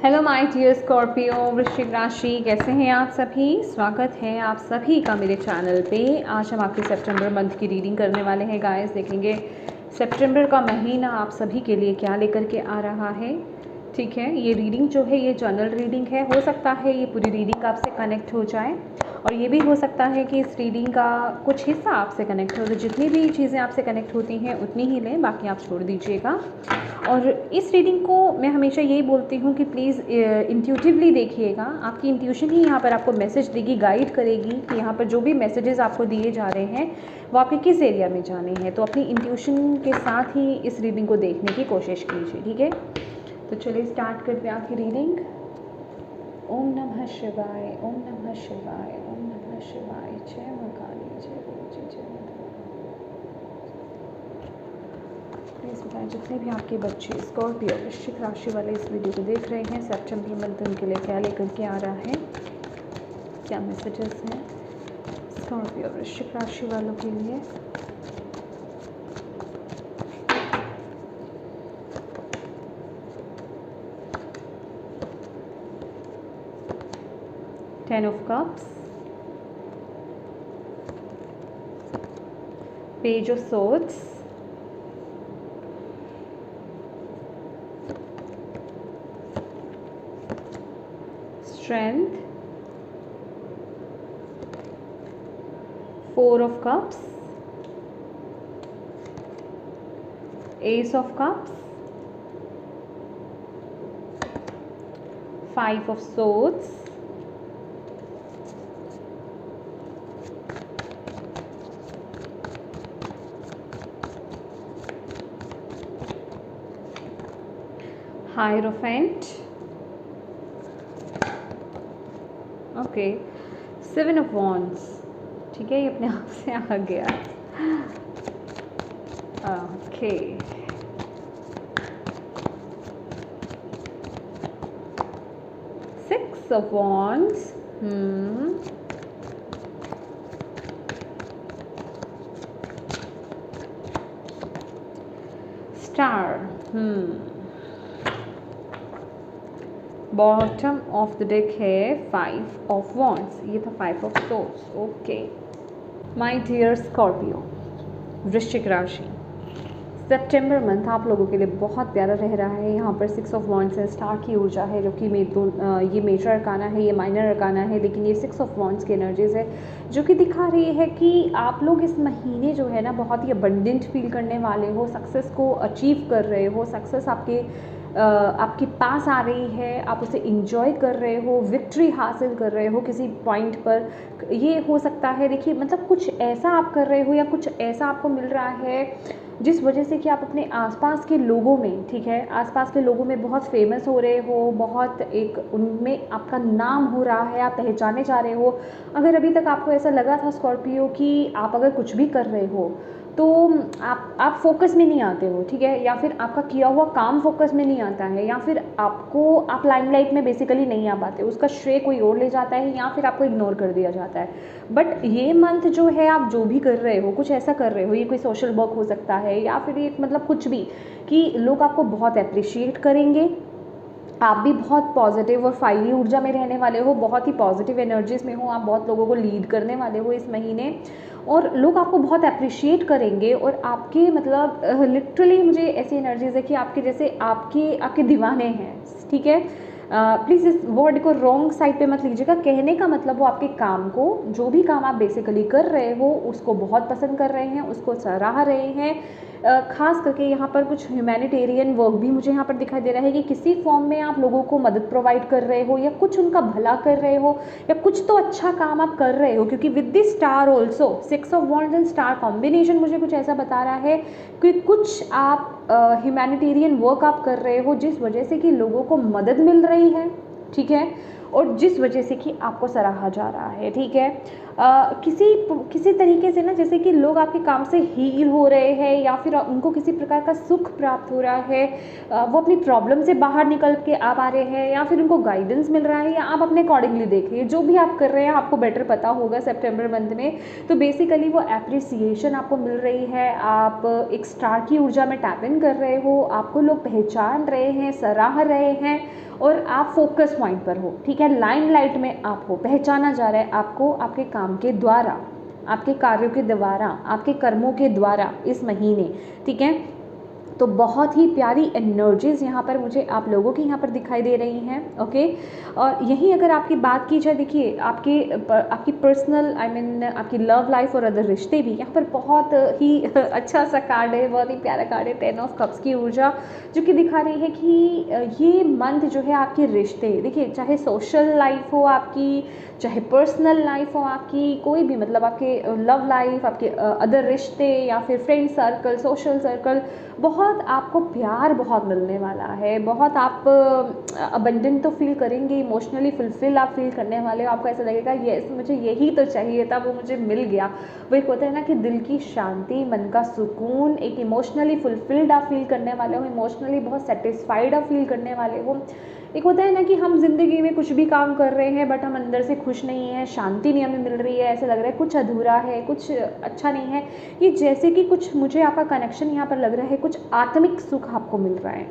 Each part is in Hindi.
हेलो माय डियर स्कॉर्पियो वृश्चिक राशि, कैसे हैं आप सभी। स्वागत है आप सभी का मेरे चैनल पे। आज हम आपके सितंबर मंथ की रीडिंग करने वाले हैं गाइस। देखेंगे सितंबर का महीना आप सभी के लिए क्या लेकर के आ रहा है। ठीक है, ये रीडिंग जो है ये जनरल रीडिंग है। हो सकता है ये पूरी रीडिंग आपसे कनेक्ट हो जाए और ये भी हो सकता है कि इस रीडिंग का कुछ हिस्सा आपसे कनेक्ट हो। तो जितनी भी चीज़ें आपसे कनेक्ट होती हैं उतनी ही लें, बाकी आप छोड़ दीजिएगा। और इस रीडिंग को मैं हमेशा यही बोलती हूँ कि प्लीज़ इंट्यूटिवली देखिएगा। आपकी इंट्यूशन ही यहाँ पर आपको मैसेज देगी, गाइड करेगी कि यहाँ पर जो भी मैसेजेस आपको दिए जा रहे हैं वो आपके किस एरिया में जाने हैं। तो अपनी इंट्यूशन के साथ ही इस रीडिंग को देखने की कोशिश कीजिए, ठीक है। तो चलिए स्टार्ट करते हैं आपकी रीडिंग। ओम नमः शिवाय, ओम नमः शिवाय, ओम नमः शिवाय। जय मां काली, जय गुरुजी, जय माता। प्लीज़ बताएं जितने भी आपके बच्चे स्कॉर्पियो वृश्चिक राशि वाले इस वीडियो को देख रहे हैं, सितंबर मंथ उनके लिए क्या लेकर के आ रहा है, क्या मैसेजेस हैं स्कॉर्पियो वृश्चिक राशि वालों के लिए। Ten of Cups, Page of Swords, Strength, Four of Cups, Ace of Cups, Five of Swords, Hierophant, okay, seven of wands. ठीक है, ये अपने आप से आ गया। Okay, six of wands, star, bottom of the deck है फाइव ऑफ वॉन्ड्स। ये था five of swords. Okay my dear Scorpio वृश्चिक राशि, सितंबर मंथ आप लोगों के लिए बहुत प्यारा रह रहा है। यहाँ पर सिक्स ऑफ वॉन्ड्स है, स्टार की ऊर्जा है, जो कि ये मेजर अरकाना है, ये माइनर अरकाना है, लेकिन ये सिक्स ऑफ वॉन्ड्स की एनर्जीज है जो कि दिखा रही है कि आप लोग इस महीने जो है ना बहुत ही अबंडेंट फील करने वाले हो, सक्सेस को अचीव कर रहे हो, सक्सेस आपके पास आ रही है, आप उसे इंजॉय कर रहे हो, विक्ट्री हासिल कर रहे हो किसी पॉइंट पर। ये हो सकता है, देखिए मतलब कुछ ऐसा आप कर रहे हो या कुछ ऐसा आपको मिल रहा है जिस वजह से कि आप अपने आसपास के लोगों में, ठीक है, आसपास के लोगों में बहुत फेमस हो रहे हो, बहुत एक उनमें आपका नाम हो रहा है, आप पहचाने जा रहे हो। अगर अभी तक आपको ऐसा लगा था स्कॉर्पियो कि आप अगर कुछ भी कर रहे हो तो आप फोकस में नहीं आते हो, ठीक है, या फिर आपका किया हुआ काम फोकस में नहीं आता है, या फिर आप लाइमलाइट में बेसिकली नहीं आ पाते, उसका श्रेय कोई और ले जाता है या फिर आपको इग्नोर कर दिया जाता है। बट ये मंथ जो है आप जो भी कर रहे हो, कुछ ऐसा कर रहे हो, ये कोई सोशल वर्क हो सकता है या फिर ये मतलब कुछ भी, कि लोग आपको बहुत अप्रिशिएट करेंगे। आप भी बहुत पॉजिटिव और फायरी ऊर्जा में रहने वाले हो, बहुत ही पॉजिटिव एनर्जीज में हो, आप बहुत लोगों को लीड करने वाले हो इस महीने, और लोग आपको बहुत अप्रिशिएट करेंगे। और आपके मतलब लिटरली मुझे ऐसी एनर्जीज है कि आपके जैसे आपके दीवाने हैं, ठीक है। प्लीज़ इस वर्ड को रॉन्ग साइड पे मत लीजिएगा। कहने का मतलब वो आपके काम को, जो भी काम आप बेसिकली कर रहे हो उसको बहुत पसंद कर रहे हैं, उसको सराह रहे हैं। खास करके यहाँ पर कुछ ह्यूमैनिटेरियन वर्क भी मुझे यहाँ पर दिखाई दे रहा है कि किसी फॉर्म में आप लोगों को मदद प्रोवाइड कर रहे हो या कुछ उनका भला कर रहे हो या कुछ तो अच्छा काम आप कर रहे हो, क्योंकि with this star also six of wands and star combination मुझे कुछ ऐसा बता रहा है कि कुछ आप ह्यूमैनिटेरियन वर्क आप कर रहे हो जिस वजह से कि लोगों को मदद मिल रही है, ठीक है। और जिस वजह से कि आपको सराहा जा रहा है, ठीक है। किसी तरीके से ना, जैसे कि लोग आपके काम से हील हो रहे हैं या फिर उनको किसी प्रकार का सुख प्राप्त हो रहा है, वो अपनी प्रॉब्लम से बाहर निकल के आ पा रहे हैं, या फिर उनको गाइडेंस मिल रहा है, या आप अपने अकॉर्डिंगली देखिए जो भी आप कर रहे हैं आपको बेटर पता होगा सितंबर मंथ में। तो बेसिकली वो एप्रिसिएशन आपको मिल रही है, आप एक स्टार की ऊर्जा में टैप इन कर रहे हो, आपको लोग पहचान रहे हैं, सराह रहे हैं, और आप फोकस पॉइंट पर हो, ठीक है, लाइमलाइट में आप हो, पहचाना जा रहा है आपको आपके काम के द्वारा, आपके कार्यों के द्वारा, आपके कर्मों के द्वारा इस महीने, ठीक है। तो बहुत ही प्यारी एनर्जीज़ यहाँ पर मुझे आप लोगों की यहाँ पर दिखाई दे रही हैं, ओके। और यहीं अगर आपकी बात की जाए, देखिए आपकी पर्सनल आपकी लव लाइफ और अदर रिश्ते भी यहाँ पर बहुत ही अच्छा सा कार्ड है, बहुत ही प्यारा कार्ड है, 10 ऑफ कप्स की ऊर्जा, जो कि दिखा रही है कि ये मंथ जो है आपके रिश्ते, देखिए चाहे सोशल लाइफ हो आपकी, चाहे पर्सनल लाइफ हो आपकी, कोई भी मतलब आपके लव लाइफ, आपके अदर रिश्ते या फिर फ्रेंड सर्कल, सोशल सर्कल, बहुत आपको प्यार बहुत मिलने वाला है, बहुत आप अबंडेंट तो फील करेंगे, इमोशनली फुलफिल आप फील करने वाले हो, आपको ऐसा लगेगा यस मुझे यही तो चाहिए था, वो मुझे मिल गया। वो एक होता है ना कि दिल की शांति, मन का सुकून, एक इमोशनली फुलफिल्ड आप फील करने वाले हो, इमोशनली बहुत सेटिस्फाइड आप फील करने वाले हो। एक होता है ना कि हम ज़िंदगी में कुछ भी काम कर रहे हैं बट हम अंदर से खुश नहीं हैं, शांति नहीं हमें मिल रही है, ऐसा लग रहा है कुछ अधूरा है, कुछ अच्छा नहीं है। ये जैसे कि कुछ मुझे आपका कनेक्शन यहाँ पर लग रहा है, कुछ आत्मिक सुख आपको मिल रहा है,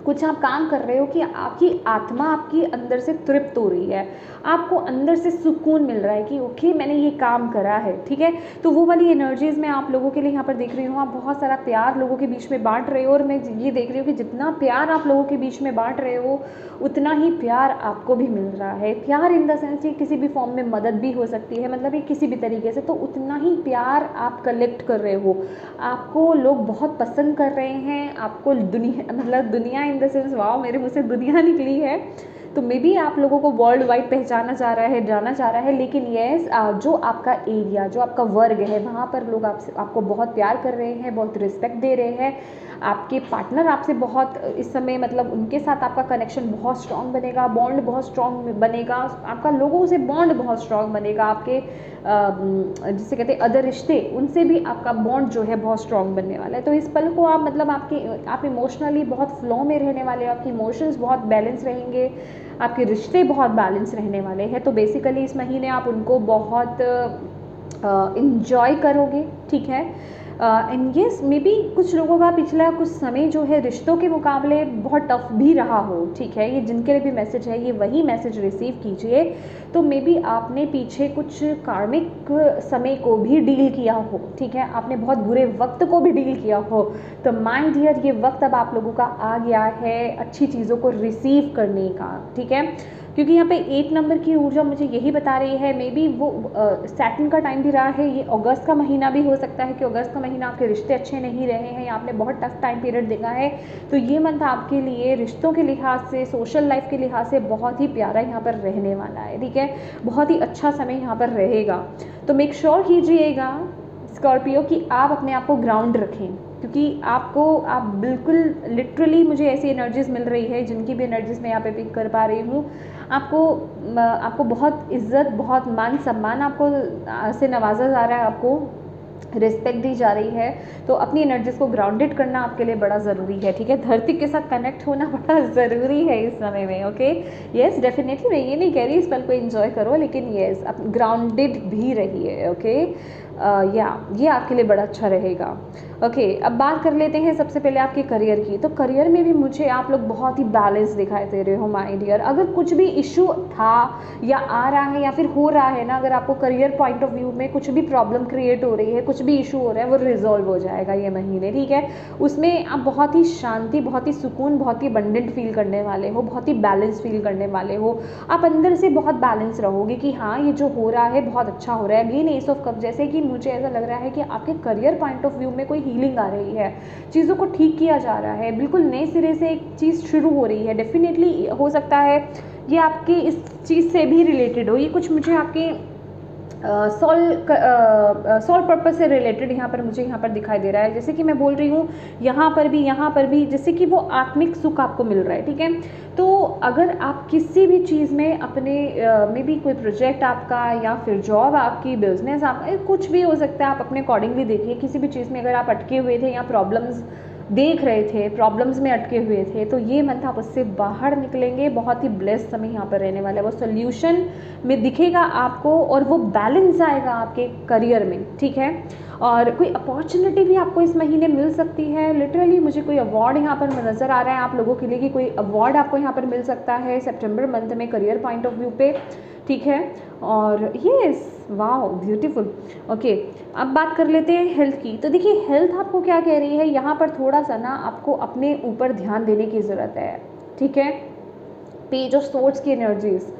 कुछ आप काम कर रहे हो कि आपकी आत्मा आपकी अंदर से तृप्त हो रही है, आपको अंदर से सुकून मिल रहा है कि ओके मैंने ये काम करा है, ठीक है। तो वो वाली एनर्जीज़ मैं आप लोगों के लिए यहाँ पर देख रही हूँ, आप बहुत सारा प्यार लोगों के बीच में बांट रहे हो, और मैं ये देख रही हूँ कि जितना प्यार आप लोगों के बीच में बांट रहे हो उतना ही प्यार आपको भी मिल रहा है। प्यार इन द सेंस ये किसी भी फॉर्म में मदद भी हो सकती है, मतलब ये किसी भी तरीके से, तो उतना ही प्यार आप कलेक्ट कर रहे हो, आपको लोग बहुत पसंद कर रहे हैं, आपको दुनिया मतलब दुनिया इन द सेंस, वाह मेरे मुँह से दुनिया निकली है, तो मे बी आप लोगों को वर्ल्ड वाइड पहचाना जा रहा है, जाना जा रहा है, लेकिन यस जो आपका एरिया, जो आपका वर्ग है, वहाँ पर लोग आपको बहुत प्यार कर रहे हैं, बहुत रिस्पेक्ट दे रहे हैं। आपके पार्टनर आपसे बहुत इस समय मतलब उनके साथ आपका कनेक्शन बहुत स्ट्रॉन्ग बनेगा, बॉन्ड बहुत स्ट्रॉन्ग बनेगा, आपका लोगों से बॉन्ड बहुत स्ट्रॉन्ग बनेगा, आपके जिसे कहते हैं अदर रिश्ते, उनसे भी आपका बॉन्ड जो है बहुत स्ट्रॉन्ग बनने वाला है। तो इस पल को आप मतलब आप इमोशनली बहुत फ्लो में रहने वाले हो, आपके इमोशंस बहुत बैलेंस रहेंगे, आपके रिश्ते बहुत बैलेंस रहने वाले हैं। तो बेसिकली इस महीने आप उनको बहुत इंजॉय करोगे, ठीक है। एंड येस मे बी कुछ लोगों का पिछला कुछ समय जो है रिश्तों के मुकाबले बहुत टफ भी रहा हो, ठीक है। ये जिनके लिए भी मैसेज है, ये वही मैसेज रिसीव कीजिए। तो मे बी आपने पीछे कुछ कार्मिक समय को भी डील किया हो, ठीक है, आपने बहुत बुरे वक्त को भी डील किया हो, तो माय डियर ये वक्त अब आप लोगों का आ गया है अच्छी चीज़ों को रिसीव करने का, ठीक है। क्योंकि यहाँ पे 8 नंबर की ऊर्जा मुझे यही बता रही है, मे बी वो सैटर्न का टाइम भी रहा है, ये अगस्त का महीना भी हो सकता है कि अगस्त का महीना आपके रिश्ते अच्छे नहीं रहे हैं या आपने बहुत टफ टाइम पीरियड देखा है। तो ये मंथ आपके लिए रिश्तों के लिहाज से, सोशल लाइफ के लिहाज से बहुत ही प्यारा यहाँ पर रहने वाला है, ठीक है, बहुत ही अच्छा समय यहाँ पर रहेगा। तो मेक श्योर कीजिएगा स्कॉर्पियो कि आप अपने आप को ग्राउंड रखें, क्योंकि आप बिल्कुल लिटरली मुझे ऐसी एनर्जीज़ मिल रही है जिनकी भी एनर्जीज़ मैं यहाँ पे पिक कर पा रही हूँ। आपको बहुत इज्जत, बहुत मान सम्मान आपको से नवाजा जा रहा है, आपको रिस्पेक्ट दी जा रही है। तो अपनी एनर्जीज़ को ग्राउंडेड करना आपके लिए बड़ा ज़रूरी है, ठीक है। धरती के साथ कनेक्ट होना बड़ा ज़रूरी है इस समय में, ओके। यस डेफिनेटली मैं ये नहीं कह रही इस पल को एंजॉय करो, लेकिन यस आप ग्राउंडेड भी रहिए, ओके। ये आपके लिए बड़ा अच्छा रहेगा, ओके। अब बात कर लेते हैं सबसे पहले आपके करियर की। तो करियर में भी मुझे आप लोग बहुत ही बैलेंस दिखाई दे रहे हो माय डियर। अगर कुछ भी इशू था या आ रहा है या फिर हो रहा है ना, अगर आपको करियर पॉइंट ऑफ व्यू में कुछ भी प्रॉब्लम क्रिएट हो रही है, कुछ भी इशू हो रहा है, वो रिजॉल्व हो जाएगा ये महीने, ठीक है। उसमें आप बहुत ही शांति, बहुत ही सुकून, बहुत ही अबंडेंट फील करने वाले हो, बहुत ही बैलेंस फील करने वाले हो। आप अंदर से बहुत बैलेंस रहोगे कि हाँ ये जो हो रहा है बहुत अच्छा हो रहा है। अगेन एस ऑफ कप, जैसे कि मुझे ऐसा लग रहा है कि आपके करियर पॉइंट ऑफ व्यू में कोई हीलिंग आ रही है, चीज़ों को ठीक किया जा रहा है, बिल्कुल नए सिरे से एक चीज़ शुरू हो रही है। डेफिनेटली हो सकता है ये आपके इस चीज़ से भी रिलेटेड हो, ये कुछ मुझे आपके सोल पर्पस से रिलेटेड यहाँ पर मुझे यहाँ पर दिखाई दे रहा है। जैसे कि मैं बोल रही हूँ यहाँ पर भी जैसे कि वो आत्मिक सुख आपको मिल रहा है, ठीक है। तो अगर आप किसी भी चीज़ में अपने मे बी कोई प्रोजेक्ट आपका या फिर जॉब आपकी, बिजनेस आपका, कुछ भी हो सकता है, आप अपने अकॉर्डिंगली देखिए। किसी भी चीज़ में अगर आप अटके हुए थे या प्रॉब्लम्स देख रहे थे, प्रॉब्लम्स में अटके हुए थे, तो ये मंथ आप उससे बाहर निकलेंगे। बहुत ही ब्लेस्ड समय यहाँ पर रहने वाला है, वो सोल्यूशन में दिखेगा आपको और वो बैलेंस आएगा आपके करियर में, ठीक है। और कोई अपॉर्चुनिटी भी आपको इस महीने मिल सकती है। लिटरली मुझे कोई अवार्ड यहाँ पर नज़र आ रहा है आप लोगों के लिए कि कोई अवार्ड आपको यहाँ पर मिल सकता है सितंबर मंथ में करियर पॉइंट ऑफ व्यू पे, ठीक है। और यस, वाओ ब्यूटीफुल। ओके, अब बात कर लेते हैं हेल्थ की। तो देखिए हेल्थ आपको क्या कह रही है यहाँ पर, थोड़ा सा ना आपको अपने ऊपर ध्यान देने की ज़रूरत है, ठीक है। पेज ऑफ सोर्ड्स की एनर्जीज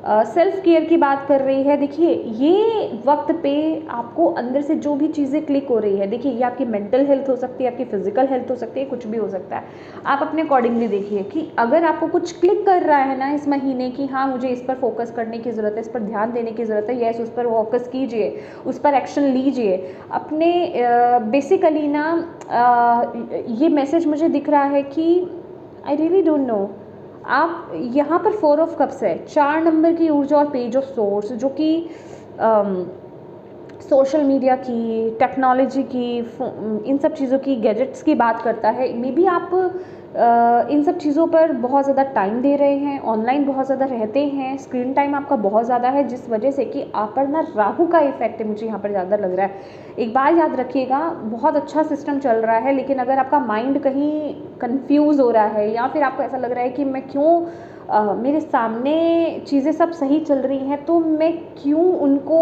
सेल्फ केयर की बात कर रही है। देखिए ये वक्त पे आपको अंदर से जो भी चीज़ें क्लिक हो रही है, देखिए ये आपकी मेंटल हेल्थ हो सकती है, आपकी फिजिकल हेल्थ हो सकती है, कुछ भी हो सकता है। आप अपने अकॉर्डिंगली देखिए कि अगर आपको कुछ क्लिक कर रहा है ना इस महीने की, हाँ मुझे इस पर फोकस करने की ज़रूरत है, इस पर ध्यान देने की ज़रूरत है, यस उस पर फोकस कीजिए, उस पर एक्शन लीजिए अपने। बेसिकली ना ये मैसेज मुझे दिख रहा है कि आई रियली डोंट नो, आप यहाँ पर 4 ऑफ कप्स है, 4 नंबर की ऊर्जा और पेज ऑफ सोर्स, जो कि सोशल मीडिया की, टेक्नोलॉजी की, इन सब चीज़ों की, गैजेट्स की बात करता है। मे बी आप इन सब चीज़ों पर बहुत ज़्यादा टाइम दे रहे हैं, ऑनलाइन बहुत ज़्यादा रहते हैं, स्क्रीन टाइम आपका बहुत ज़्यादा है, जिस वजह से कि आप पर ना राहु का इफेक्ट है, मुझे यहाँ पर ज़्यादा लग रहा है। एक बार याद रखिएगा, बहुत अच्छा सिस्टम चल रहा है, लेकिन अगर आपका माइंड कहीं कंफ्यूज हो रहा है या फिर आपको ऐसा लग रहा है कि मैं क्यों मेरे सामने चीज़ें सब सही चल रही हैं तो मैं क्यों उनको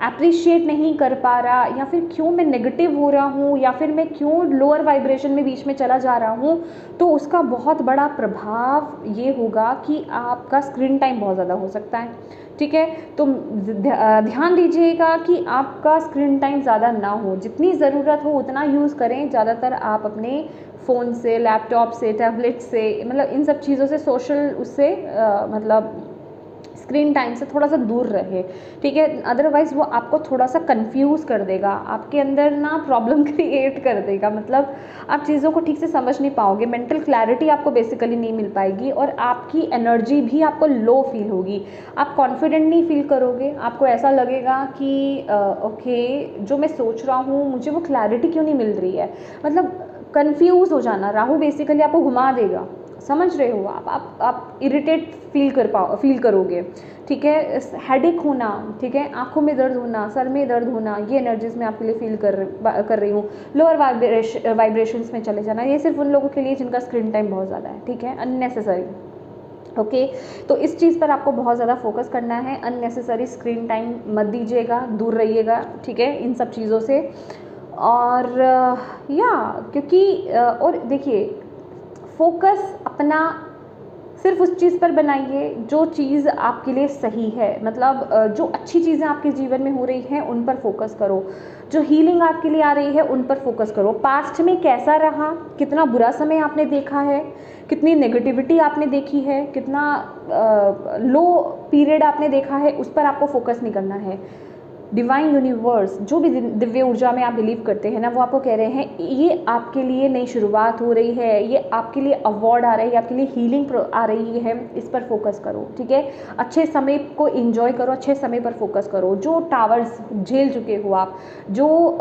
अप्रिशिएट नहीं कर पा रहा, या फिर क्यों मैं नेगेटिव हो रहा हूँ, या फिर मैं क्यों लोअर वाइब्रेशन में बीच में चला जा रहा हूँ, तो उसका बहुत बड़ा प्रभाव ये होगा कि आपका स्क्रीन टाइम बहुत ज़्यादा हो सकता है, ठीक है। तो ध्यान दीजिएगा कि आपका स्क्रीन टाइम ज़्यादा ना हो, जितनी ज़रूरत हो उतना यूज़ करें। ज़्यादातर आप अपने फ़ोन से, लैपटॉप से, टैबलेट से, मतलब इन सब चीज़ों से, सोशल उससे मतलब स्क्रीन टाइम से थोड़ा सा दूर रहे, ठीक है। अदरवाइज़ वो आपको थोड़ा सा कंफ्यूज कर देगा, आपके अंदर ना प्रॉब्लम क्रिएट कर देगा, मतलब आप चीज़ों को ठीक से समझ नहीं पाओगे, मेंटल क्लैरिटी आपको बेसिकली नहीं मिल पाएगी और आपकी एनर्जी भी आपको लो फील होगी, आप कॉन्फिडेंट नहीं फील करोगे। आपको ऐसा लगेगा कि ओके जो मैं सोच रहा हूँ मुझे वो क्लैरिटी क्यों नहीं मिल रही है, मतलब कंफ्यूज हो जाना। राहु बेसिकली आपको घुमा देगा, समझ रहे हो आप इरिटेट फील करोगे, ठीक है। हेडेक होना, ठीक है, आंखों में दर्द होना, सर में दर्द होना, ये एनर्जीज मैं आपके लिए फील कर रही हूँ। लोअर वाइब्रेशंस में चले जाना, ये सिर्फ उन लोगों के लिए जिनका स्क्रीन टाइम बहुत ज़्यादा है, ठीक है, अननेसेसरी। ओके तो इस चीज़ पर आपको बहुत ज़्यादा फोकस करना है, अननेसेसरी स्क्रीन टाइम मत दीजिएगा, दूर रहिएगा, ठीक है, इन सब चीज़ों से। और या क्योंकि और देखिए फोकस अपना सिर्फ उस चीज़ पर बनाइए जो चीज़ आपके लिए सही है, मतलब जो अच्छी चीज़ें आपके जीवन में हो रही हैं उन पर फोकस करो, जो हीलिंग आपके लिए आ रही है उन पर फोकस करो। पास्ट में कैसा रहा, कितना बुरा समय आपने देखा है, कितनी नेगेटिविटी आपने देखी है, कितना लो पीरियड आपने देखा है, उस पर आपको फोकस नहीं करना है। डिवाइन यूनिवर्स, जो भी दिव्य ऊर्जा में आप बिलीव करते हैं ना, वो आपको कह रहे हैं ये आपके लिए नई शुरुआत हो रही है, ये आपके लिए अवार्ड आ रही है, आपके लिए हीलिंग आ रही है, इस पर फोकस करो, ठीक है। अच्छे समय को एंजॉय करो, अच्छे समय पर फोकस करो। जो टावर्स झेल चुके हो आप, जो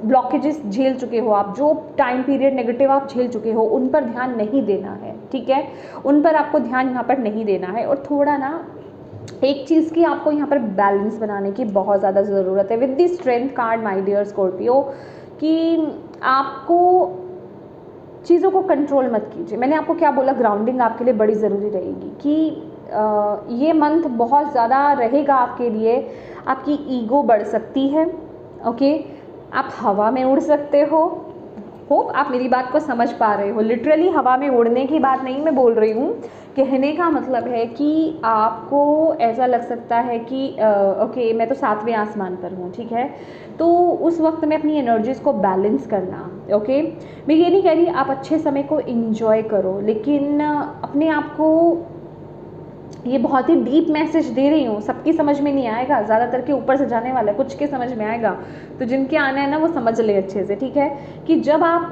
ब्लॉकेजेस झेल चुके हो आप, जो टाइम पीरियड नेगेटिव आप झेल चुके हो, उन पर ध्यान नहीं देना है, ठीक है, उन पर आपको ध्यान यहाँ पर नहीं देना है। और थोड़ा ना एक चीज़ की आपको यहाँ पर बैलेंस बनाने की बहुत ज़्यादा ज़रूरत है with the strength card my dear Scorpio, कि आपको चीज़ों को कंट्रोल मत कीजिए। मैंने आपको क्या बोला, ग्राउंडिंग आपके लिए बड़ी ज़रूरी रहेगी, कि ये मंथ बहुत ज़्यादा रहेगा आपके लिए। आपकी ईगो बढ़ सकती है, ओके, आप हवा में उड़ सकते हो। होप आप मेरी बात को समझ पा रहे हो। लिटरली हवा में उड़ने की बात नहीं मैं बोल रही हूँ, कहने का मतलब है कि आपको ऐसा लग सकता है कि ओके मैं तो 7वें आसमान पर हूँ, ठीक है। तो उस वक्त में अपनी एनर्जीज़ को बैलेंस करना, ओके। मैं ये नहीं कह रही आप अच्छे समय को एंजॉय करो, लेकिन अपने आप को ये बहुत ही डीप मैसेज दे रही हूँ, सबकी समझ में नहीं आएगा, ज़्यादातर के ऊपर से जाने वाला है, कुछ के समझ में आएगा, तो जिनके आना है ना वो समझ ले अच्छे से, ठीक है। कि जब आप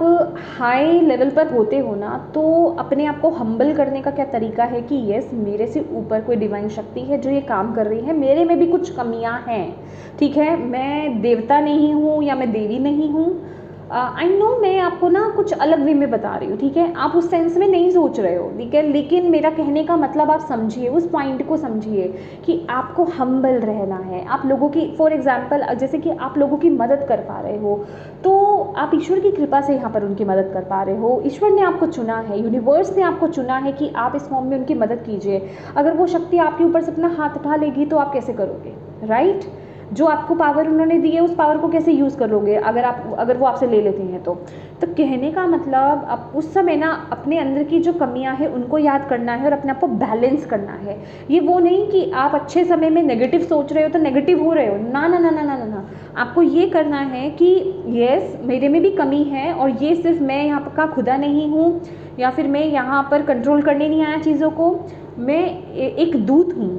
हाई लेवल पर होते हो ना, तो अपने आप को हम्बल करने का क्या तरीका है कि यस, मेरे से ऊपर कोई डिवाइन शक्ति है जो ये काम कर रही है, मेरे में भी कुछ कमियाँ हैं, ठीक है। मैं देवता नहीं हूँ या मैं देवी नहीं हूँ, आई नो मैं आपको ना कुछ अलग वे में बता रही हूँ, ठीक है। आप उस सेंस में नहीं सोच रहे हो, ठीक है, लेकिन मेरा कहने का मतलब आप समझिए, उस पॉइंट को समझिए कि आपको हम्बल रहना है। आप लोगों की, फॉर एग्जांपल, जैसे कि आप लोगों की मदद कर पा रहे हो, तो आप ईश्वर की कृपा से यहाँ पर उनकी मदद कर पा रहे हो। ईश्वर ने आपको चुना है, यूनिवर्स ने आपको चुना है कि आप इस फॉर्म में उनकी मदद कीजिए। अगर वो शक्ति आपके ऊपर से अपना हाथ उठा लेगी तो आप कैसे करोगे, राइट। जो आपको पावर उन्होंने दी है, उस पावर को कैसे यूज़ करोगे अगर वो आपसे ले लेते हैं तो कहने का मतलब अब उस समय ना अपने अंदर की जो कमियां हैं उनको याद करना है और अपने आप को बैलेंस करना है। ये वो नहीं कि आप अच्छे समय में नेगेटिव सोच रहे हो तो नेगेटिव हो रहे हो, ना ना ना ना ना ना ना। आपको ये करना है कि यस, मेरे में भी कमी है और ये सिर्फ मैं यहाँ का खुदा नहीं हूँ या फिर मैं यहाँ पर कंट्रोल करने नहीं आया चीज़ों को, मैं एक दूत हूँ,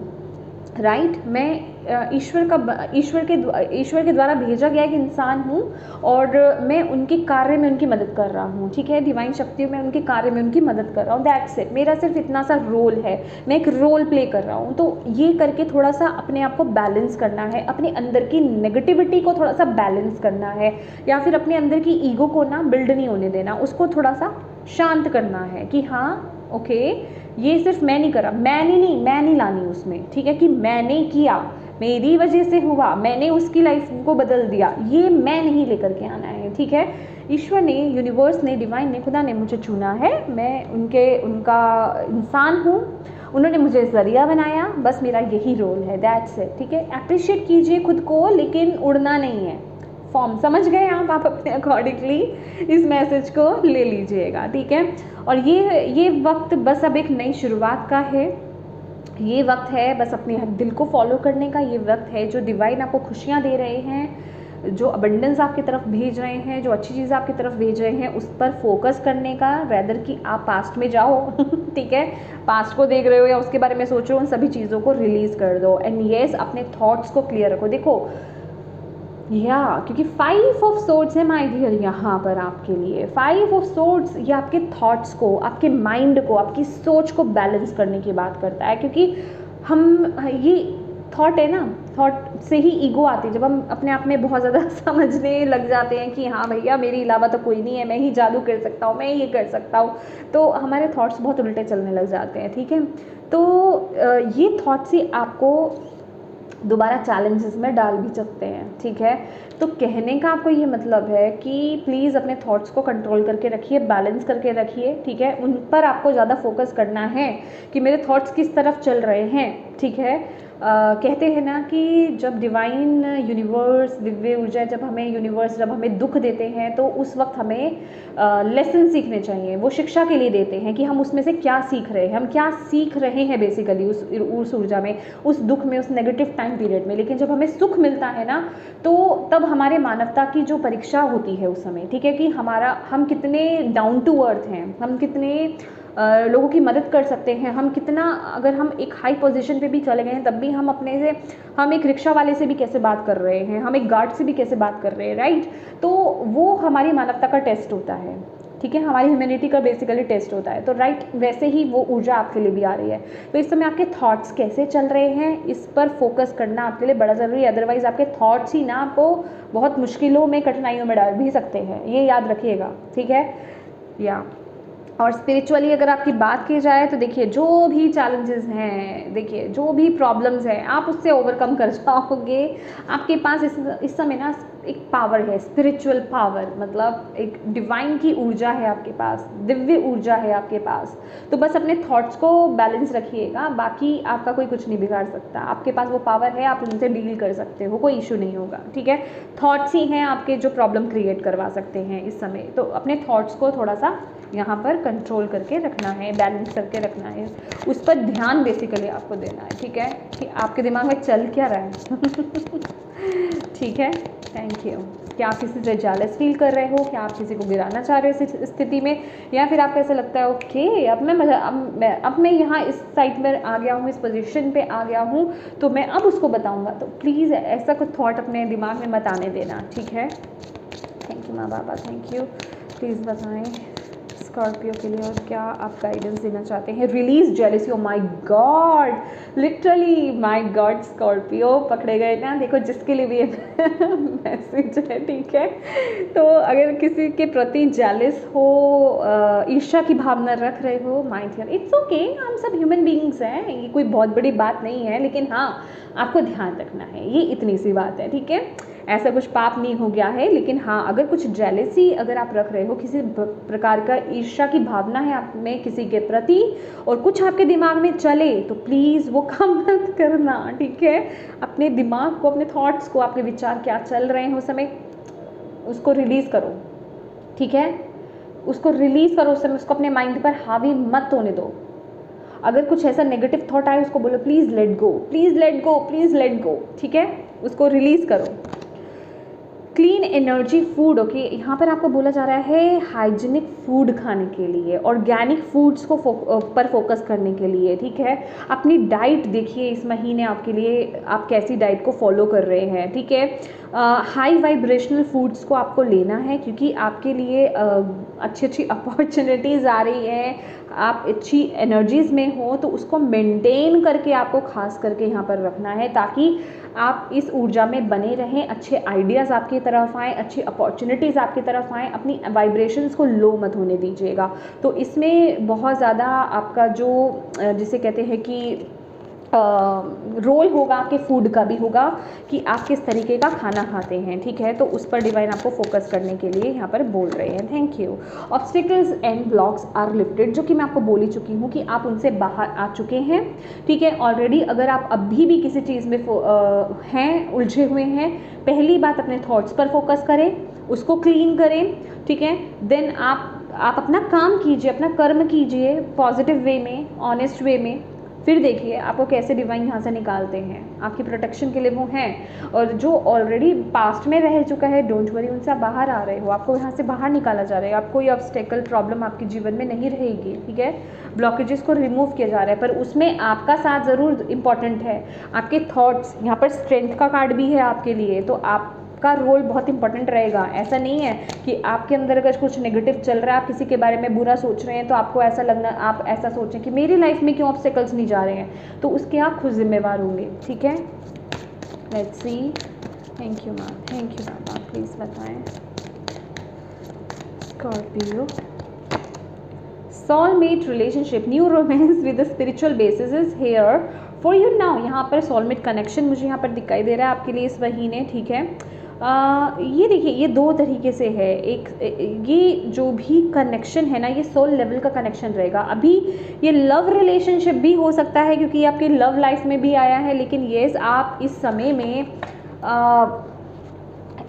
राइट। मैं ईश्वर के द्वारा भेजा गया एक इंसान हूँ और मैं उनके कार्य में उनकी मदद कर रहा हूँ, ठीक है। डिवाइन शक्तियों में उनके कार्य में उनकी मदद कर रहा हूँ, दैट्स इट। मेरा सिर्फ इतना सा रोल है, मैं एक रोल प्ले कर रहा हूँ। तो ये करके थोड़ा सा अपने आप को बैलेंस करना है, अपने अंदर की नेगेटिविटी को थोड़ा सा बैलेंस करना है, या फिर अपने अंदर की ईगो को ना बिल्ड नहीं होने देना, उसको थोड़ा सा शांत करना है कि हाँ ओके, ये सिर्फ मैं नहीं करा, मैं नहीं लानी उसमें, ठीक है, कि मैंने किया, मेरी वजह से हुआ, मैंने उसकी लाइफ को बदल दिया, ये मैं नहीं लेकर के आना है, ठीक है। ईश्वर ने, यूनिवर्स ने, डिवाइन ने, खुदा ने मुझे चुना है, मैं उनका इंसान हूँ, उन्होंने मुझे ज़रिया बनाया, बस मेरा यही रोल है, दैट्स इट, ठीक है। अप्रिशिएट कीजिए खुद को, लेकिन उड़ना नहीं है। फॉर्म समझ गए आप अपने अकॉर्डिंगली इस मैसेज को ले लीजिएगा, ठीक है। और ये वक्त बस अब एक नई शुरुआत का है, ये वक्त है बस अपने दिल को फॉलो करने का, ये वक्त है जो डिवाइन आपको खुशियाँ दे रहे हैं, जो अबंडेंस आपकी तरफ भेज रहे हैं, जो अच्छी चीज़ आपकी तरफ भेज रहे हैं, उस पर फोकस करने का, रेदर कि आप पास्ट में जाओ ठीक है, पास्ट को देख रहे हो या उसके बारे में सोच रहे हो, उन सभी चीज़ों को रिलीज़ कर दो। एंड येस, अपने थॉट्स को क्लियर रखो। देखो क्योंकि 5 ऑफ सोर्ड्स है माय डियर यहाँ पर आपके लिए। 5 ऑफ सोर्ड्स ये आपके थॉट्स को, आपके माइंड को, आपकी सोच को बैलेंस करने की बात करता है, क्योंकि ये थॉट है ना, थॉट से ही ईगो आती है। जब हम अपने आप में बहुत ज़्यादा समझने लग जाते हैं कि हाँ भैया मेरे अलावा तो कोई नहीं है, मैं ही जादू कर सकता हूँ, मैं ये कर सकता हूँ, तो हमारे थॉट्स बहुत उल्टे चलने लग जाते हैं, ठीक है। तो ये थॉट्स ही आपको दोबारा चैलेंजेस में डाल भी सकते हैं, ठीक है। तो कहने का आपको ये मतलब है कि प्लीज़ अपने थॉट्स को कंट्रोल करके रखिए, बैलेंस करके रखिए, ठीक है। उन पर आपको ज़्यादा फोकस करना है कि मेरे थॉट्स किस तरफ चल रहे हैं, ठीक है। कहते हैं ना कि जब डिवाइन यूनिवर्स, दिव्य ऊर्जा, जब हमें दुख देते हैं तो उस वक्त हमें लेसन सीखने चाहिए, वो शिक्षा के लिए देते हैं कि हम उसमें से क्या सीख रहे हैं, हम क्या सीख रहे हैं बेसिकली उस ऊर्जा में, उस दुख में, उस नेगेटिव टाइम पीरियड में। लेकिन जब हमें सुख मिलता है ना, तो तब हमारे मानवता की जो परीक्षा होती है उस समय, ठीक है, कि हम कितने डाउन टू अर्थ हैं, हम कितने लोगों की मदद कर सकते हैं, हम कितना, अगर हम एक हाई पोजीशन पे भी चले गए हैं तब भी हम एक रिक्शा वाले से भी कैसे बात कर रहे हैं, हम एक गार्ड से भी कैसे बात कर रहे हैं, राइट। तो वो हमारी मानवता का टेस्ट होता है, ठीक है, हमारी ह्यूमैनिटी का बेसिकली टेस्ट होता है। तो राइट, वैसे ही वो ऊर्जा आपके लिए भी आ रही है। तो इस समय आपके थॉट्स कैसे चल रहे हैं, इस पर फोकस करना आपके लिए बड़ा ज़रूरी है। अदरवाइज़ आपके थॉट्स ही ना आपको बहुत मुश्किलों में, कठिनाइयों में डाल भी सकते हैं, ये याद रखिएगा, ठीक है। और स्पिरिचुअली अगर आपकी बात की जाए तो देखिए, जो भी चैलेंजेस हैं, देखिए जो भी प्रॉब्लम्स हैं, आप उससे ओवरकम कर जाओगे। आपके पास इस समय ना एक पावर है, स्पिरिचुअल पावर, मतलब एक डिवाइन की ऊर्जा है आपके पास, दिव्य ऊर्जा है आपके पास। तो बस अपने थॉट्स को बैलेंस रखिएगा, बाकी आपका कोई कुछ नहीं बिगाड़ सकता। आपके पास वो पावर है, आप उनसे डील कर सकते हो, कोई इशू नहीं होगा, ठीक है। थॉट्स ही हैं आपके जो प्रॉब्लम क्रिएट करवा सकते हैं इस समय। तो अपने थॉट्स को थोड़ा सा यहाँ पर कंट्रोल करके रखना है, बैलेंस करके रखना है, उस पर ध्यान बेसिकली आपको देना है, ठीक है, कि आपके दिमाग में चल क्या रहा है ठीक है। Thank you. क्या आप किसी से जेलस फील कर रहे हो? क्या आप किसी को गिराना चाह रहे हो इस स्थिति में, या फिर आपको ऐसा लगता है ओके अब मैं यहाँ इस साइड में आ गया हूँ, इस पोजीशन पे आ गया हूँ, तो मैं अब उसको बताऊँगा। तो प्लीज़ ऐसा कुछ थॉट अपने दिमाग में मत आने देना, ठीक है। थैंक यू माँ बाबा, थैंक यू। प्लीज़ बताएं स्कॉर्पियो के लिए और क्या आप गाइडेंस देना चाहते हैं। Release jealousy, oh my God, literally my God, Scorpio पकड़े गए ना। देखो जिसके लिए भी ये मैसेज है, ठीक है। तो अगर किसी के प्रति जेलस हो, ईर्ष्या की भावना रख रहे हो, माय डियर इट्स ओके, हम सब ह्यूमन बीइंग्स हैं, ये कोई बहुत बड़ी बात नहीं है। लेकिन हाँ, आपको ध्यान रखना है, ये इतनी सी बात है, ठीक है। ऐसा कुछ पाप नहीं हो गया है। लेकिन हाँ, अगर कुछ जेलसी अगर आप रख रहे हो, किसी प्रकार का ईर्ष्या की भावना है आप में किसी के प्रति, और कुछ आपके दिमाग में चले, तो प्लीज़ वो काम मत करना, ठीक है। अपने दिमाग को, अपने थॉट्स को, आपके विचार क्या चल रहे हैं उस समय, उसको रिलीज़ करो, ठीक है। उसको रिलीज़ करो उस समय, उसको अपने माइंड पर हावी मत होने दो। अगर कुछ ऐसा नेगेटिव थॉट आए, उसको बोलो please let go, please let go, please let go, ठीक है। उसको रिलीज़ करो। क्लीन एनर्जी फूड, ओके, यहाँ पर आपको बोला जा रहा है हाइजीनिक फूड खाने के लिए, ऑर्गेनिक फूड्स को पर फोकस करने के लिए, ठीक है। अपनी डाइट देखिए इस महीने आपके लिए, आप कैसी डाइट को फॉलो कर रहे हैं, ठीक है। हाई वाइब्रेशनल फूड्स को आपको लेना है, क्योंकि आपके लिए अच्छी अच्छी अपॉर्चुनिटीज़ आ रही हैं, आप अच्छी एनर्जीज़ में हो, तो उसको मेंटेन करके आपको खास करके यहाँ पर रखना है, ताकि आप इस ऊर्जा में बने रहें, अच्छे आइडियाज़ आपकी तरफ आएँ, अच्छी अपॉर्चुनिटीज़ आपकी तरफ आएँ, अपनी वाइब्रेशंस को लो मत होने दीजिएगा। तो इसमें बहुत ज़्यादा आपका जो जिसे कहते हैं कि रोल होगा, आपके फूड का भी होगा कि आप किस तरीके का खाना खाते हैं, ठीक है। तो उस पर डिवाइन आपको फोकस करने के लिए यहाँ पर बोल रहे हैं। Thank you. Obstacles and blocks are lifted, जो कि मैं आपको बोल ही चुकी हूँ कि आप उनसे बाहर आ चुके हैं, ठीक है ऑलरेडी। अगर आप अभी भी किसी चीज़ में हैं, उलझे हुए हैं, पहली बात अपने थॉट्स पर फोकस करें, उसको क्लीन करें, ठीक है। देन आप अपना काम कीजिए, अपना कर्म कीजिए पॉजिटिव वे में, ऑनेस्ट वे में, फिर देखिए आपको कैसे डिवाइन यहाँ से निकालते हैं। आपकी प्रोटेक्शन के लिए वो हैं, और जो ऑलरेडी पास्ट में रह चुका है, डोंट वरी, उनसे आप बाहर आ रहे हो, आपको यहाँ से बाहर निकाला जा रहा है। आपको ये ऑब्स्टेकल प्रॉब्लम आपके जीवन में नहीं रहेगी, ठीक है। ब्लॉकेजेस को रिमूव किया जा रहा है, पर उसमें आपका साथ ज़रूर इम्पॉर्टेंट है, आपके थॉट्स। यहाँ पर स्ट्रेंथ का कार्ड भी है आपके लिए, तो आप का रोल बहुत इंपॉर्टेंट रहेगा। ऐसा नहीं है कि आपके अंदर अगर कुछ नेगेटिव चल रहा है, आप किसी के बारे में बुरा सोच रहे हैं, तो आपको ऐसा लगना, आप ऐसा सोचें कि मेरी लाइफ में क्यों ऑब्स्टेकल्स नहीं जा रहे हैं, तो उसके आप खुद जिम्मेवार होंगे, ठीक है। Let's see. Thank you ma'am, thank you ma'am, आप प्लीज़ बताएं Scorpio. Soulmate relationship, new romance with the spiritual basis is here for you now. यहाँ पर सोलमेट कनेक्शन मुझे यहाँ पर दिखाई दे रहा है आपके लिए इस महीने, ठीक है। ये देखिए, ये दो तरीके से है। एक ये जो भी कनेक्शन है ना, ये सोल लेवल का कनेक्शन रहेगा। अभी ये लव रिलेशनशिप भी हो सकता है, क्योंकि ये आपकी लव लाइफ में भी आया है। लेकिन येस, आप इस समय में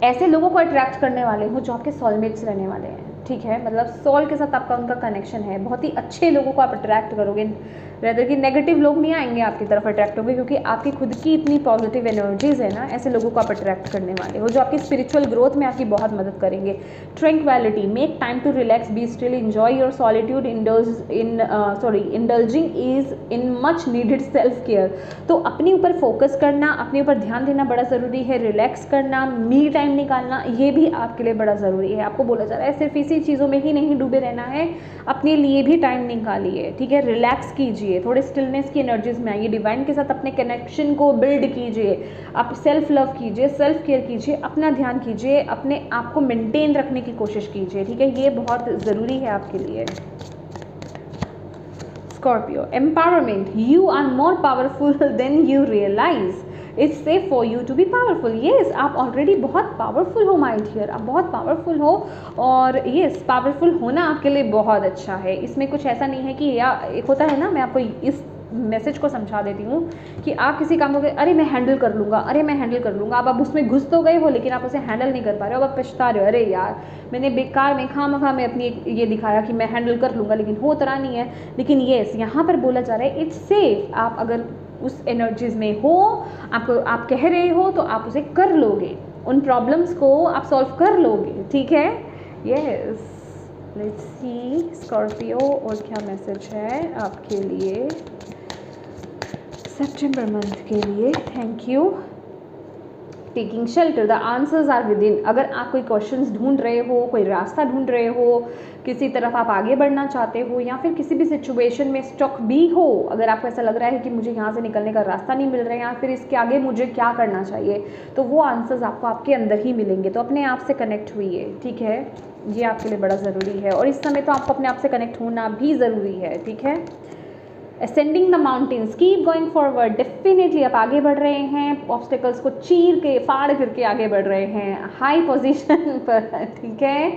ऐसे लोगों को अट्रैक्ट करने वाले हो जो आपके सोलमेट्स रहने वाले हैं, ठीक है। मतलब सोल के साथ आपका उनका कनेक्शन है, बहुत ही अच्छे लोगों को आप अट्रैक्ट करोगे, रेदर कि नेगेटिव लोग नहीं आएंगे आपकी तरफ अट्रैक्ट होंगे, क्योंकि आपकी खुद की इतनी पॉजिटिव एनर्जीज है ना। ऐसे लोगों को आप अट्रैक्ट करने वाले हो जो आपकी स्पिरिचुअल ग्रोथ में आपकी बहुत मदद करेंगे। Tranquillity, make time to relax, be still, enjoy your solitude, indulging is in much needed self care. तो अपने ऊपर फोकस करना, अपने ऊपर ध्यान देना बड़ा ज़रूरी है। रिलैक्स करना, मी टाइम निकालना, ये भी आपके लिए बड़ा ज़रूरी है। आपको बोला जा रहा है सिर्फ इसी चीज़ों में ही नहीं डूबे रहना है, अपने लिए भी टाइम निकालिए, ठीक है। रिलैक्स कीजिए, थोड़े स्टिलनेस की एनर्जीज में आइए, डिवाइन के साथ अपने कनेक्शन को बिल्ड कीजिए, आप सेल्फ लव कीजिए, सेल्फ केयर कीजिए, अपना ध्यान कीजिए, अपने आप को मेंटेन रखने की कोशिश कीजिए, ठीक है। ये बहुत ज़रूरी है आपके लिए। Scorpio, empowerment, you are more powerful than you realise, it's safe for you to be powerful. Yes, आप ऑलरेडी बहुत पावरफुल हो माय डियर, आप बहुत पावरफुल हो, और येस, पावरफुल होना आपके लिए बहुत अच्छा है। इसमें कुछ ऐसा नहीं है कि या एक होता है ना, मैं आपको इस मैसेज को समझा देती हूँ कि आप किसी काम को अरे मैं हैंडल कर लूँगा, अरे मैं हैंडल कर लूँगा, अब उसमें घुस तो गए हो लेकिन आप उसे हैंडल नहीं कर पा रहे हो, अब आप पछता रहे हो, अरे यार मैंने बेकार में खामखा में अपनी ये दिखाया कि मैं हैंडल कर लूँगा लेकिन हो तरह नहीं है। लेकिन येस, यहाँ पर बोला जा रहा है इट्स सेफ, आप अगर उस एनर्जीज में हो, आपको आप कह रहे हो तो आप उसे कर लोगे, उन प्रॉब्लम्स को आप सॉल्व कर लोगे, ठीक है। यस, लेट्स सी स्कॉर्पियो और क्या मैसेज है आपके लिए सितंबर मंथ के लिए। Thank you. Taking shelter, the answers are within. अगर आप कोई क्वेश्चंस ढूंढ रहे हो, कोई रास्ता ढूंढ रहे हो, किसी तरफ आप आगे बढ़ना चाहते हो, या फिर किसी भी सिचुएशन में स्टक भी हो, अगर आपको ऐसा लग रहा है कि मुझे यहाँ से निकलने का रास्ता नहीं मिल रहा है या फिर इसके आगे मुझे क्या करना चाहिए, तो वो आंसर्स आपको आपके अंदर ही मिलेंगे। तो अपने आप से कनेक्ट हुइए, ठीक है, ये आपके लिए बड़ा ज़रूरी है और इस समय तो आपको अपने आप से कनेक्ट होना भी ज़रूरी है, ठीक है। Ascending the mountains, keep going forward, definitely आप आगे बढ़ रहे हैं, ऑब्स्टेकल्स को चीर के फाड़ करके आगे बढ़ रहे हैं हाई पोजीशन पर, ठीक है।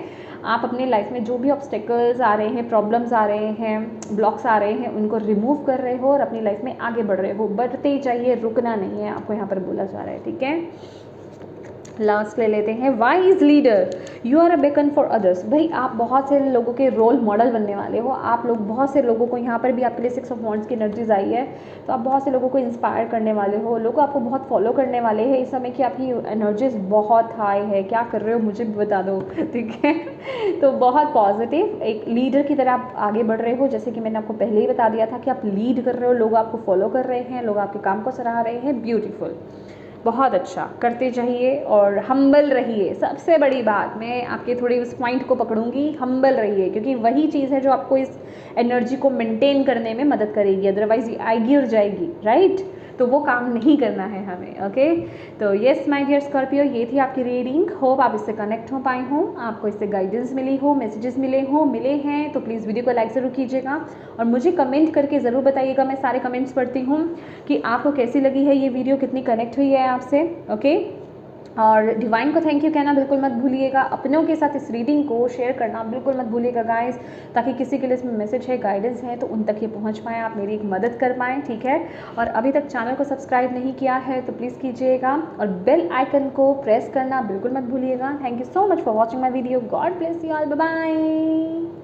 आप अपने लाइफ में जो भी ऑब्स्टेकल्स आ रहे हैं, प्रॉब्लम्स आ रहे हैं, ब्लॉक्स आ रहे हैं, उनको रिमूव कर रहे हो और अपनी लाइफ में आगे बढ़ रहे हो। बढ़ते ही चाहिए, रुकना नहीं है, आपको यहाँ पर बोला जा रहा है, ठीक है। लास्ट ले लेते हैं, wise leader, you are a beacon for others. भाई आप बहुत से लोगों के रोल मॉडल बनने वाले हो, आप लोग बहुत से लोगों को, यहाँ पर भी आपके लिए 6 ऑफ वॉन्ड्स की एनर्जीज आई है, तो आप बहुत से लोगों को इंस्पायर करने वाले हो, लोग आपको बहुत फॉलो करने वाले हैं इस समय की आपकी एनर्जीज बहुत हाई है। क्या कर रहे हो मुझे भी बता दो, ठीक है। तो बहुत पॉजिटिव एक लीडर की तरह आप आगे बढ़ रहे हो, जैसे कि मैंने आपको पहले ही बता दिया था कि आप लीड कर रहे हो, लोग आपको फॉलो कर रहे हैं, लोग आपके काम को सराह रहे हैं, ब्यूटीफुल, बहुत अच्छा, करते जाइए और हम्बल रहिए। सबसे बड़ी बात, मैं आपके थोड़ी उस पॉइंट को पकड़ूंगी, हम्बल रहिए, क्योंकि वही चीज़ है जो आपको इस एनर्जी को मेंटेन करने में मदद करेगी, अदरवाइज ये आएगी और जाएगी, राइट। तो वो काम नहीं करना है हमें, ओके। तो येस माय डियर स्कॉर्पियो, ये थी आपकी रीडिंग। होप आप इससे कनेक्ट हो पाए हो, आपको इससे गाइडेंस मिली हो, मैसेजेस मिले हैं तो प्लीज़ वीडियो को लाइक ज़रूर कीजिएगा और मुझे कमेंट करके ज़रूर बताइएगा, मैं सारे कमेंट्स पढ़ती हूँ, कि आपको कैसी लगी है ये वीडियो, कितनी कनेक्ट हुई है आपसे, ओके। और डिवाइन को थैंक यू कहना बिल्कुल मत भूलिएगा, अपनों के साथ इस रीडिंग को शेयर करना बिल्कुल मत भूलिएगा गाइस, ताकि किसी के लिए इसमें मैसेज है, गाइडेंस है, तो उन तक ये पहुंच पाएँ, आप मेरी एक मदद कर पाएँ, ठीक है। और अभी तक चैनल को सब्सक्राइब नहीं किया है तो प्लीज़ कीजिएगा और बेल आइकन को प्रेस करना बिल्कुल मत भूलिएगा। Thank you so much for watching my video, God bless you all, bye bye.